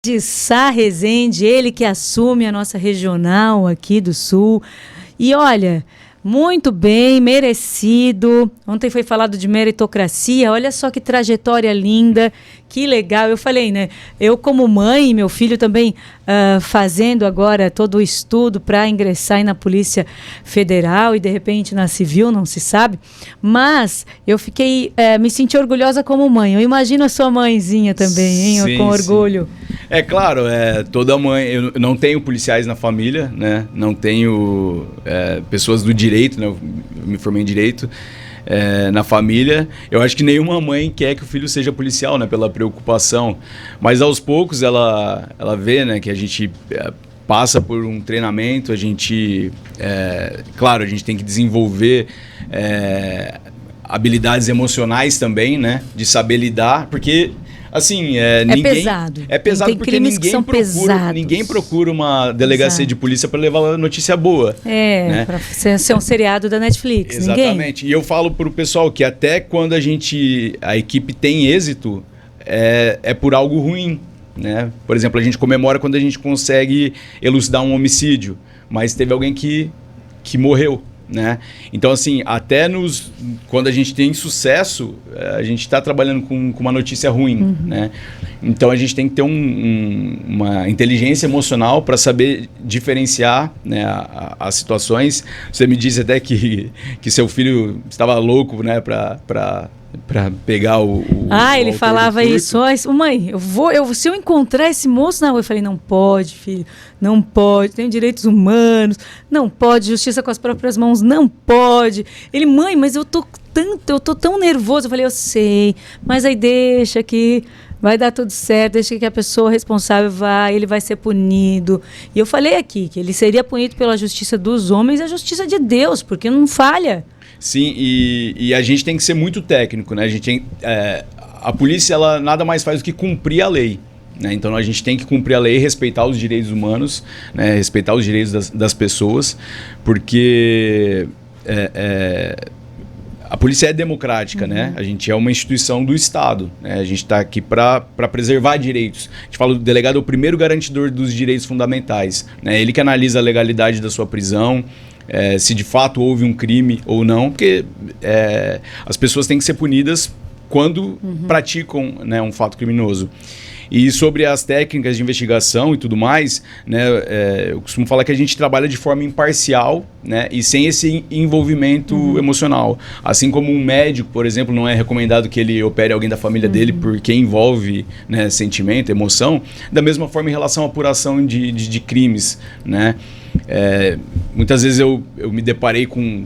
De Sá Rezende, ele que assume a nossa regional aqui do Sul. E olha, muito bem, merecido. Ontem foi falado de meritocracia, olha só que trajetória linda, que legal. Eu falei, né? Eu como mãe, meu filho também fazendo agora todo o estudo para ingressar aí na Polícia Federal e de repente na Civil, não se sabe. Mas eu fiquei, me senti orgulhosa como mãe. Eu imagino a sua mãezinha também, hein? Sim, com orgulho. Sim. É claro, toda mãe, eu não tenho policiais na família, né? Não tenho pessoas do direito, né? Eu me formei em direito na família. Eu acho que nenhuma mãe quer que o filho seja policial, né? Pela preocupação. Mas aos poucos ela vê, né? Que a gente passa por um treinamento, a gente, claro, a gente tem que desenvolver habilidades emocionais também, né? De saber lidar, porque assim, ninguém... pesado. É pesado porque ninguém procura uma delegacia de polícia para levar notícia boa. Né? Para ser um seriado da Netflix. Exatamente. Ninguém. E eu falo pro pessoal que até quando a equipe tem êxito, é por algo ruim. Né? Por exemplo, a gente comemora quando a gente consegue elucidar um homicídio, mas teve alguém que morreu. Né? Então, assim, até quando a gente tem sucesso, a gente está trabalhando com uma notícia ruim. Uhum. Né? Então, a gente tem que ter uma inteligência emocional para saber diferenciar, né, as situações. Você me disse até que seu filho estava louco, né, para pegar o ele falava isso. Mãe, se eu encontrar esse moço na rua, eu falei, não pode, filho, não pode, tem direitos humanos, não pode, justiça com as próprias mãos, não pode. Ele, mãe, mas eu tô tão nervoso. Eu falei, eu sei, mas aí deixa que vai dar tudo certo, deixa que a pessoa responsável ele vai ser punido. E eu falei aqui que ele seria punido pela justiça dos homens e a justiça de Deus, porque não falha. Sim, e a gente tem que ser muito técnico, né? A polícia, ela nada mais faz do que cumprir a lei. Né? Então a gente tem que cumprir a lei, respeitar os direitos humanos, né? Respeitar os direitos das pessoas, porque a polícia é democrática, né? A gente é uma instituição do Estado, né? A gente está aqui para preservar direitos. A gente fala do delegado é o primeiro garantidor dos direitos fundamentais, né? Ele que analisa a legalidade da sua prisão, se de fato houve um crime ou não, porque as pessoas têm que ser punidas quando praticam, né, um fato criminoso. E sobre as técnicas de investigação e tudo mais, né, eu costumo falar que a gente trabalha de forma imparcial, né, e sem esse envolvimento emocional. Assim como um médico, por exemplo, não é recomendado que ele opere alguém da família dele porque envolve, né, sentimento, emoção, da mesma forma em relação à apuração de crimes, né. Muitas vezes eu me deparei com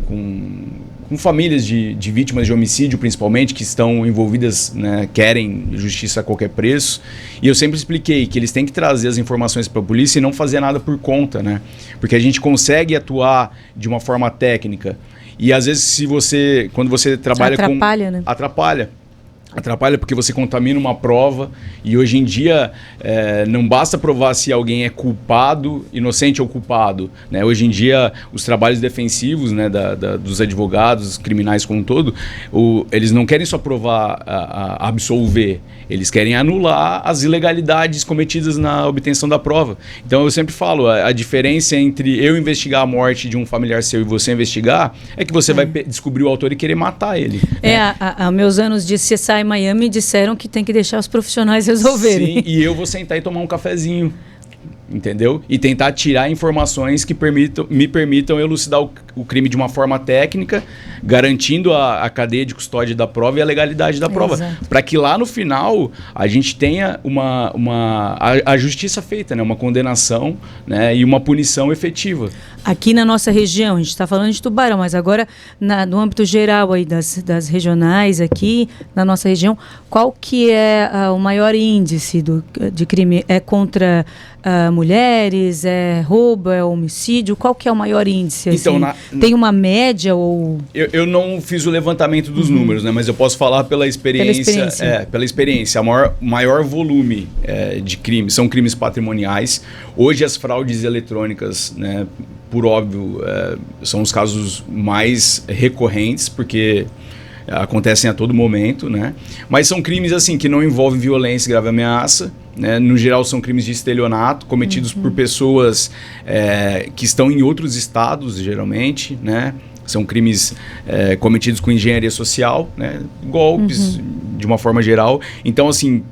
famílias de vítimas de homicídio, principalmente, que estão envolvidas, né, querem justiça a qualquer preço. E eu sempre expliquei que eles têm que trazer as informações para a polícia e não fazer nada por conta, né? Porque a gente consegue atuar de uma forma técnica. E às vezes, quando você trabalha atrapalha, né? Atrapalha porque você contamina uma prova e hoje em dia não basta provar se alguém é culpado, inocente ou culpado. Né? Hoje em dia os trabalhos defensivos, né, dos advogados criminais como um todo, eles não querem só provar, absolver, eles querem anular as ilegalidades cometidas na obtenção da prova. Então eu sempre falo, a diferença entre eu investigar a morte de um familiar seu e você investigar é que você vai descobrir o autor e querer matar ele. Meus anos de CSI Miami disseram que tem que deixar os profissionais resolverem. Sim, e eu vou sentar e tomar um cafezinho, entendeu? E tentar tirar informações que me permitam elucidar o crime de uma forma técnica, garantindo a cadeia de custódia da prova e a legalidade da prova. Para que lá no final a gente tenha a justiça feita, né? Uma condenação, né? E uma punição efetiva. Aqui na nossa região, a gente está falando de Tubarão, mas agora no âmbito geral aí das regionais aqui na nossa região, qual que é o maior índice de crime? É contra mulheres, é roubo, é homicídio? Qual que é o maior índice? Assim? Então, tem uma média ou... Eu não fiz o levantamento dos números, né? Mas eu posso falar pela experiência. Pela experiência. O maior volume de crimes são crimes patrimoniais. Hoje as fraudes eletrônicas, né, por óbvio, são os casos mais recorrentes, porque acontecem a todo momento, né? Mas são crimes assim que não envolvem violência e grave ameaça, né? No geral são crimes de estelionato cometidos por pessoas que estão em outros estados, geralmente, né? São crimes cometidos com engenharia social, né? Golpes, de uma forma geral. Então, assim,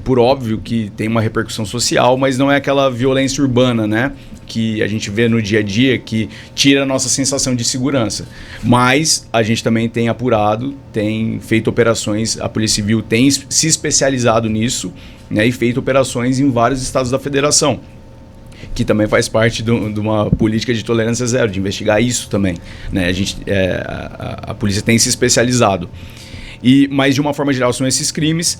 por óbvio que tem uma repercussão social, mas não é aquela violência urbana, né? Que a gente vê no dia a dia, que tira a nossa sensação de segurança. Mas a gente também tem apurado, tem feito operações, a Polícia Civil tem se especializado nisso, né? E feito operações em vários estados da federação, que também faz parte de uma política de tolerância zero, de investigar isso também, né? A polícia tem se especializado. Mas, de uma forma geral, são esses crimes.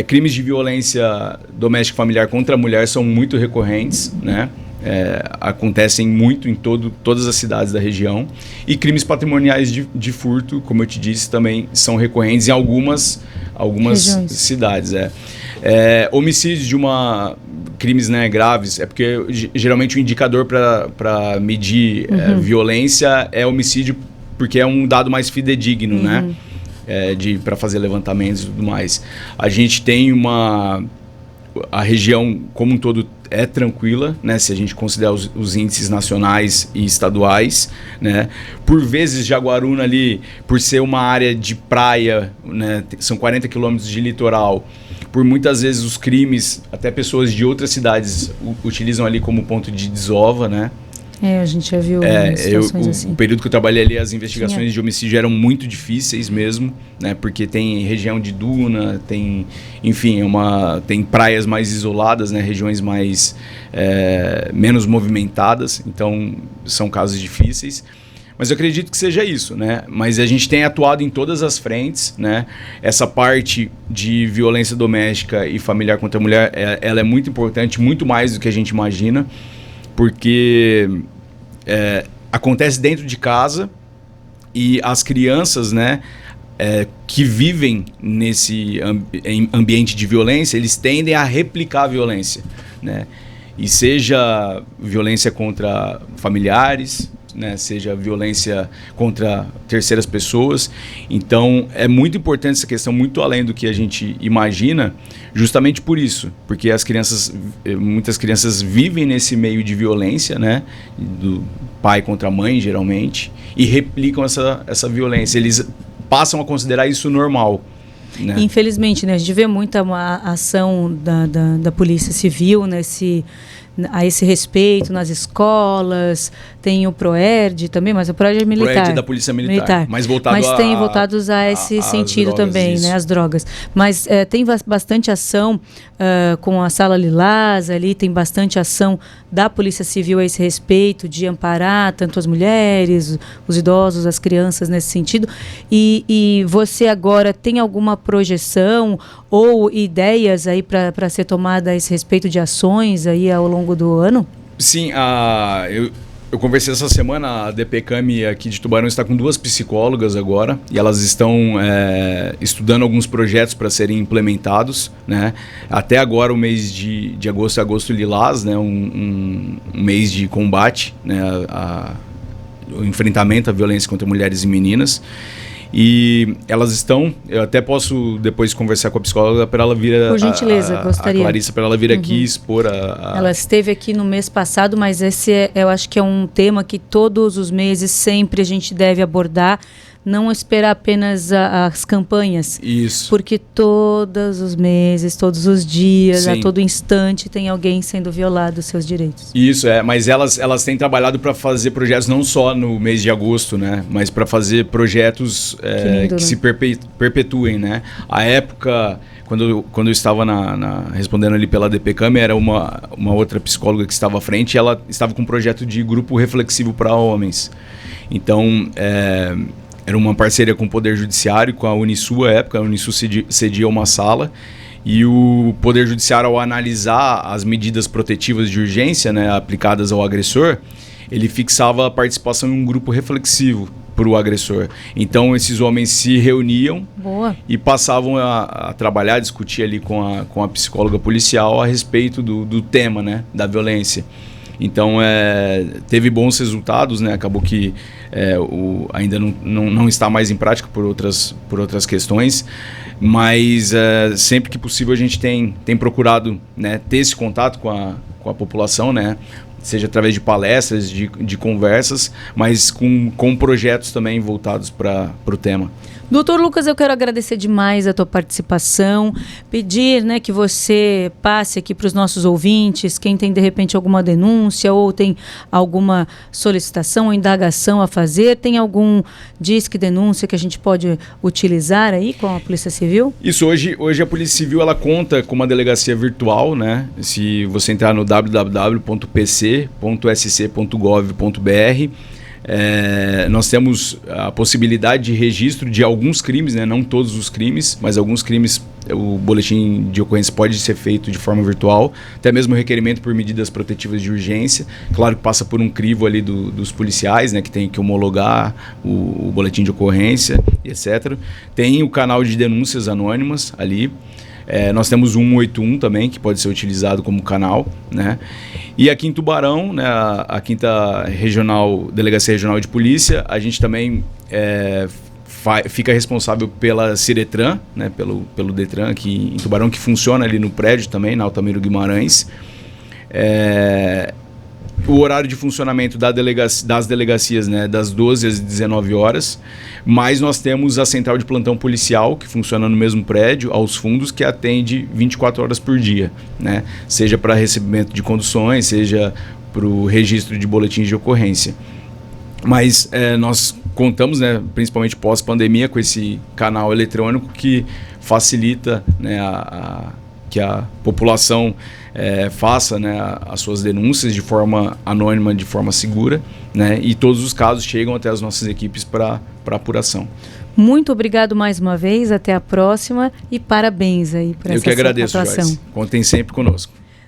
Crimes de violência doméstica e familiar contra a mulher são muito recorrentes, né? Acontecem muito em todas as cidades da região. E crimes patrimoniais de furto, como eu te disse, também são recorrentes em algumas cidades. Homicídios crimes, né, graves, porque geralmente o indicador para medir violência é homicídio, porque é um dado mais fidedigno, né? Para fazer levantamentos e tudo mais. A gente tem a região como um todo é tranquila, né? Se a gente considerar os índices nacionais e estaduais, né? Por vezes, Jaguaruna ali, por ser uma área de praia, né? São 40 quilômetros de litoral, por muitas vezes os crimes, até pessoas de outras cidades utilizam ali como ponto de desova, né? A gente já viu situações assim. O período que eu trabalhei ali, as investigações de homicídio eram muito difíceis mesmo, né? Porque tem região de duna, tem praias mais isoladas, né? Regiões mais menos movimentadas, então são casos difíceis. Mas eu acredito que seja isso, né? Mas a gente tem atuado em todas as frentes, né? Essa parte de violência doméstica e familiar contra a mulher, ela é muito importante, muito mais do que a gente imagina, porque acontece dentro de casa e as crianças, né, que vivem nesse ambiente de violência, eles tendem a replicar a violência, né? E seja violência contra familiares, né, seja violência contra terceiras pessoas. Então é muito importante essa questão, muito além do que a gente imagina, justamente por isso, porque muitas crianças vivem nesse meio de violência, né, do pai contra a mãe geralmente, e replicam essa violência, eles passam a considerar isso normal, né? Infelizmente, né, a gente vê muita ação da Polícia Civil a esse respeito nas escolas, tem o PROERD também, mas o PROERD é militar. PROERD é da Polícia Militar. Mas tem voltados a esse sentido drogas, também, isso. Né, as drogas. Mas tem bastante ação com a Sala Lilás ali, tem bastante ação da Polícia Civil a esse respeito, de amparar tanto as mulheres, os idosos, as crianças nesse sentido. E você agora tem alguma projeção ou ideias aí para ser tomada a esse respeito de ações aí ao longo do ano? Sim, eu conversei essa semana, a DPCAM aqui de Tubarão está com 2 psicólogas agora, e elas estão estudando alguns projetos para serem implementados, né? Até agora o mês de agosto é agosto lilás, né? Um mês de combate, né? O enfrentamento à violência contra mulheres e meninas. E elas estão, eu até posso depois conversar com a psicóloga para ela vir, por gentileza, gostaria. A Clarissa, para ela vir aqui expor Ela esteve aqui no mês passado, mas esse eu acho que é um tema que todos os meses sempre a gente deve abordar, não esperar apenas as campanhas. Isso. Porque todos os meses, todos os dias, Sim. A todo instante tem alguém sendo violado os seus direitos. Isso, mas elas têm trabalhado para fazer projetos não só no mês de agosto, né? Mas para fazer projetos que se perpetuem, né? A época, quando eu estava respondendo ali pela DPCAM, era uma outra psicóloga que estava à frente, e ela estava com um projeto de grupo reflexivo para homens. Então, era uma parceria com o Poder Judiciário, com a Unisul à época. A Unisul cedia uma sala, e o Poder Judiciário, ao analisar as medidas protetivas de urgência, né, aplicadas ao agressor, ele fixava a participação em um grupo reflexivo para o agressor. Então esses homens se reuniam e passavam a trabalhar, a discutir ali com a psicóloga policial a respeito do tema, né, da violência. Então teve bons resultados, né? Acabou que ainda não está mais em prática por outras questões, Mas sempre que possível a gente tem procurado, né, ter esse contato com a população, né? Seja através de palestras, de conversas, mas com projetos também voltados para o tema. Doutor Lucas, eu quero agradecer demais a tua participação, pedir, né, que você passe aqui para os nossos ouvintes, quem tem de repente alguma denúncia ou tem alguma solicitação ou indagação a fazer, tem algum disque denúncia que a gente pode utilizar aí com a Polícia Civil? Isso, hoje a Polícia Civil ela conta com uma delegacia virtual, né? Se você entrar no www.pc.sc.gov.br, nós temos a possibilidade de registro de alguns crimes, né? Não todos os crimes, mas alguns crimes o boletim de ocorrência pode ser feito de forma virtual, até mesmo o requerimento por medidas protetivas de urgência, claro que passa por um crivo ali dos policiais, né? Que tem que homologar o boletim de ocorrência, etc. Tem o canal de denúncias anônimas ali. Nós temos o 181 também, que pode ser utilizado como canal, né? E aqui em Tubarão, né, a 5ª Delegacia Regional de Polícia, a gente também fica responsável pela Ciretran, né, pelo Detran aqui em Tubarão, que funciona ali no prédio também, na Altamiro Guimarães. O horário de funcionamento das delegacias, né, das 12 às 19 horas, mas nós temos a central de plantão policial, que funciona no mesmo prédio, aos fundos, que atende 24 horas por dia, né, seja para recebimento de conduções, seja para o registro de boletins de ocorrência. Mas nós contamos, né, principalmente pós-pandemia, com esse canal eletrônico que facilita, né, que a população faça, né, as suas denúncias de forma anônima, de forma segura, né, e todos os casos chegam até as nossas equipes para apuração. Muito obrigado mais uma vez, até a próxima e parabéns aí por essa atuação. Eu que agradeço, Joyce. Contem sempre conosco.